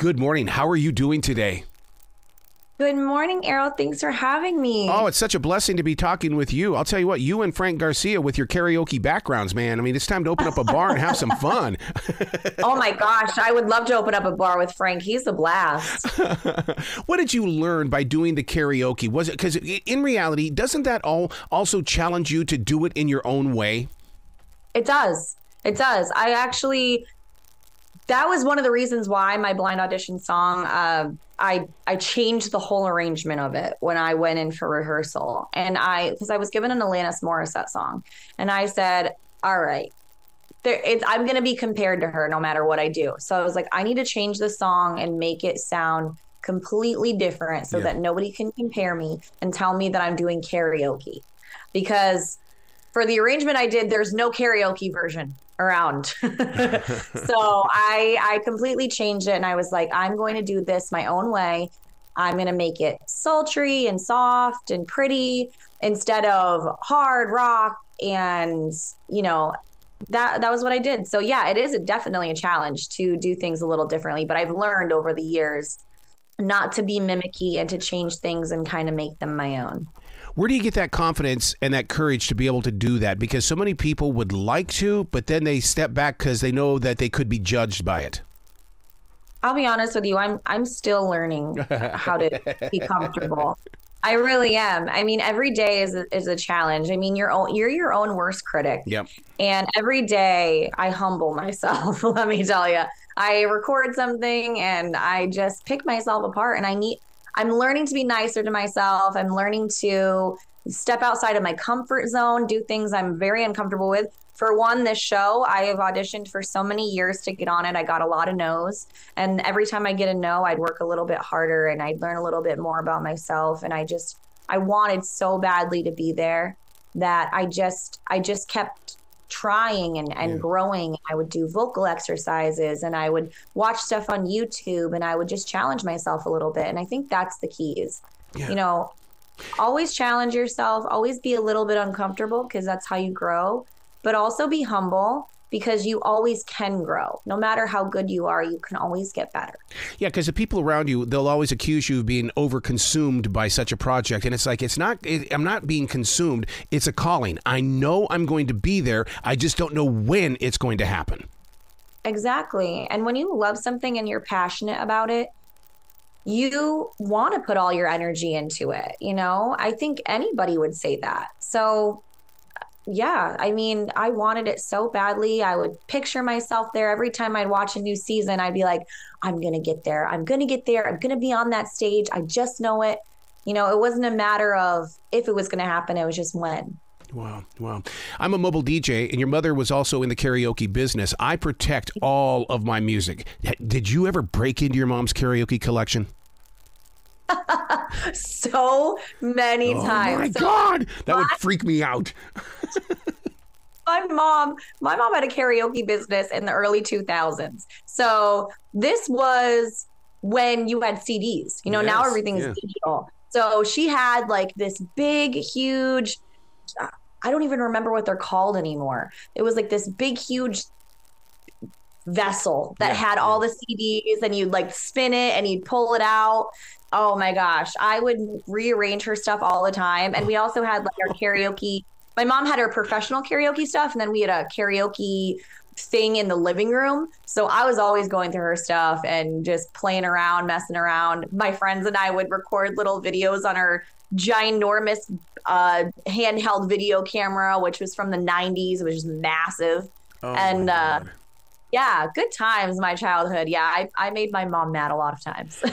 Good morning. How are you doing today? Good morning, Errol. Thanks for having me. Oh, it's such a blessing to be talking with you. I'll tell you what, you and Frank Garcia with your karaoke backgrounds, man. I mean, it's time to open up a bar and have some fun. Oh my gosh, I would love to open up a bar with Frank. He's a blast. What did you learn by doing the karaoke? Was it because in reality, doesn't that also challenge you to do it in your own way? It does. It does. That was one of the reasons why my blind audition song, I changed the whole arrangement of it when I went in for rehearsal. And because I was given an Alanis Morissette song, and I said, all right, I'm going to be compared to her no matter what I do. So I was like, I need to change the song and make it sound completely different so that nobody can compare me and tell me that I'm doing karaoke. Because for the arrangement I did, there's no karaoke version around. So I completely changed it, and I was like, I'm going to do this my own way. I'm going to make it sultry and soft and pretty instead of hard rock. And, that was what I did. So yeah, it is definitely a challenge to do things a little differently, but I've learned over the years not to be mimicky and to change things and kind of make them my own. Where do you get that confidence and that courage to be able to do that? Because so many people would like to, but then they step back because they know that they could be judged by it. I'll be honest with you. I'm still learning how to be comfortable. I really am. I mean, every day is a challenge. I mean, you're your own worst critic. Yep. And every day I humble myself. Let me tell you, I record something and I just pick myself apart, and I'm learning to be nicer to myself. I'm learning to step outside of my comfort zone, do things I'm very uncomfortable with. For one, this show, I have auditioned for so many years to get on it. I got a lot of no's. And every time I get a no, I'd work a little bit harder and I'd learn a little bit more about myself. And I wanted so badly to be there that I just kept trying and growing. I would do vocal exercises and I would watch stuff on YouTube, and I would just challenge myself a little bit. And I think that's the key is, always challenge yourself, always be a little bit uncomfortable because that's how you grow, but also be humble because you always can grow. No matter how good you are, you can always get better. Yeah, because the people around you, they'll always accuse you of being overconsumed by such a project. And it's like, I'm not being consumed. It's a calling. I know I'm going to be there. I just don't know when it's going to happen. Exactly. And when you love something and you're passionate about it, you want to put all your energy into it. I think anybody would say that. So yeah, I mean, I wanted it so badly. I would picture myself there. Every time I'd watch a new season, I'd be like, I'm going to get there. I'm going to get there. I'm going to be on that stage. I just know it. It wasn't a matter of if it was going to happen. It was just when. Wow. I'm a mobile DJ, and your mother was also in the karaoke business. I protect all of my music. Did you ever break into your mom's karaoke collection? So many times. Oh my God, that would freak me out. My mom had a karaoke business in the early 2000s. So this was when you had CDs. Now everything's digital. So she had like this big, huge, I don't even remember what they're called anymore. It was like this big, huge vessel that had all the CDs, and you'd like spin it and you'd pull it out. Oh my gosh. I would rearrange her stuff all the time. And we also had like our karaoke. My mom had her professional karaoke stuff, and then we had a karaoke thing in the living room. So I was always going through her stuff and just playing around, messing around. My friends and I would record little videos on our ginormous handheld video camera, which was from the 90s, which was massive. Oh, and yeah, good times, my childhood. Yeah, I made my mom mad a lot of times.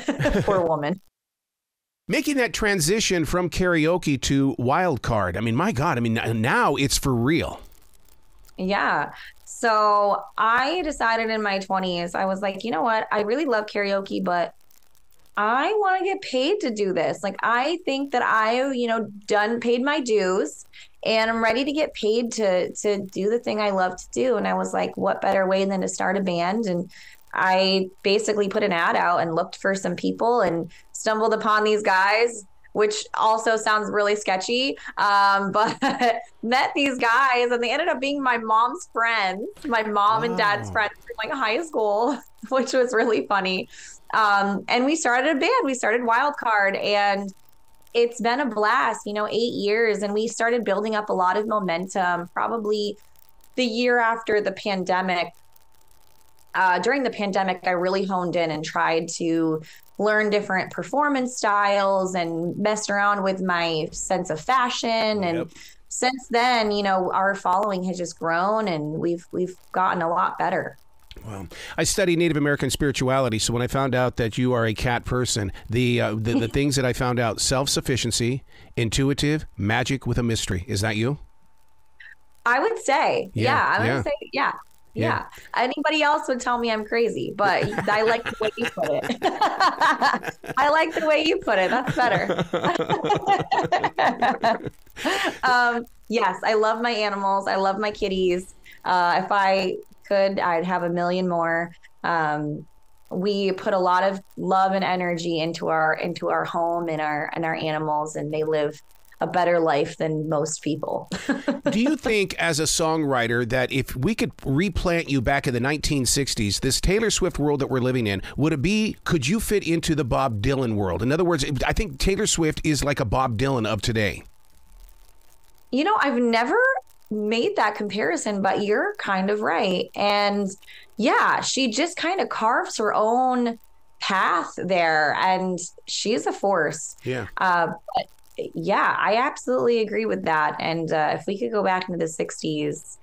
Poor woman. Making that transition from karaoke to WildCard. I mean, my God, now it's for real. Yeah. So I decided in my 20s, I was like, you know what? I really love karaoke, but I want to get paid to do this. Like, I think that I, paid my dues, and I'm ready to get paid to do the thing I love to do. And I was like, what better way than to start a band? And I basically put an ad out and looked for some people and stumbled upon these guys, which also sounds really sketchy, but met these guys, and they ended up being my mom's friends, my mom and dad's friends from like high school. which was really funny. And we started a band. We started WildCard, and it's been a blast, 8 years. And we started building up a lot of momentum, probably the year after the pandemic. During the pandemic, I really honed in and tried to learn different performance styles and messed around with my sense of fashion. And since then, our following has just grown, and we've gotten a lot better. Wow. I study Native American spirituality, so when I found out that you are a cat person, the things that I found out: self-sufficiency, intuitive, magic with a mystery. Is that you? I would say, I'm gonna say, yeah. Anybody else would tell me I'm crazy, but I like the way you put it. I like the way you put it. That's better. Yes, I love my animals. I love my kitties. If I could, I'd have a million more. We put a lot of love and energy into our home and our animals, and they live a better life than most people. Do you think, as a songwriter, that if we could replant you back in the 1960s, this Taylor Swift world that we're living in, could you fit into the Bob Dylan world? In other words, I think Taylor Swift is like a Bob Dylan of today. I've never made that comparison, but you're kind of right. And yeah, she just kind of carves her own path there, and she's a force. Yeah. But yeah, I absolutely agree with that. And if we could go back into the 60s,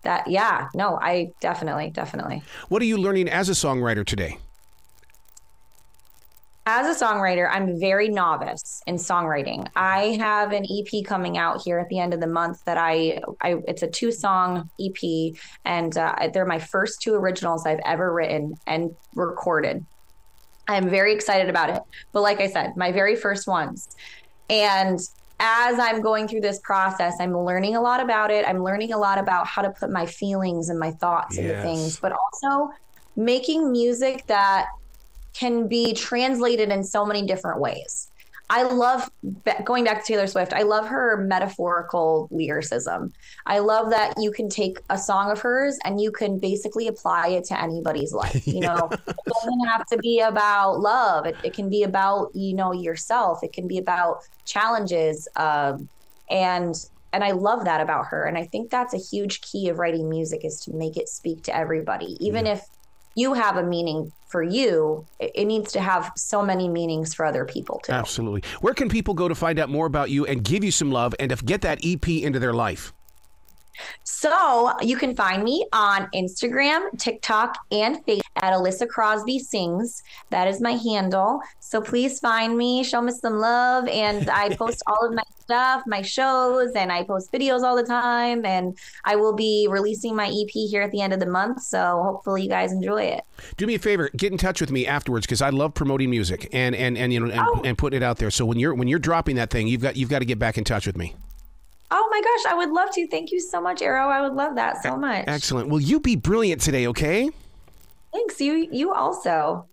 I definitely. What are you learning as a songwriter today? As a songwriter, I'm very novice in songwriting. I have an EP coming out here at the end of the month that it's a 2-song EP, and they're my first 2 originals I've ever written and recorded. I'm very excited about it. But like I said, my very first ones. And as I'm going through this process, I'm learning a lot about it. I'm learning a lot about how to put my feelings and my thoughts into things, but also making music that can be translated in so many different ways. I love, going back to Taylor Swift, I love her metaphorical lyricism. I love that you can take a song of hers and you can basically apply it to anybody's life. It doesn't have to be about love. It can be about, yourself. It can be about challenges. And I love that about her. And I think that's a huge key of writing music, is to make it speak to everybody. Even if you have a meaning for you, it needs to have so many meanings for other people too. Absolutely. Where can people go to find out more about you and give you some love and to get that EP into their life? So you can find me on Instagram, TikTok, and Facebook at Alyssa Crosby Sings. That is my handle. So please find me, show me some love. And I post all of my stuff, my shows, and I post videos all the time. And I will be releasing my EP here at the end of the month. So hopefully you guys enjoy it. Do me a favor, get in touch with me afterwards, because I love promoting music and putting it out there. So when you're dropping that thing, you've got to get back in touch with me. Oh my gosh, I would love to. Thank you so much, Arrow. I would love that so much. Excellent. Well, you be brilliant today, okay? Thanks. You also.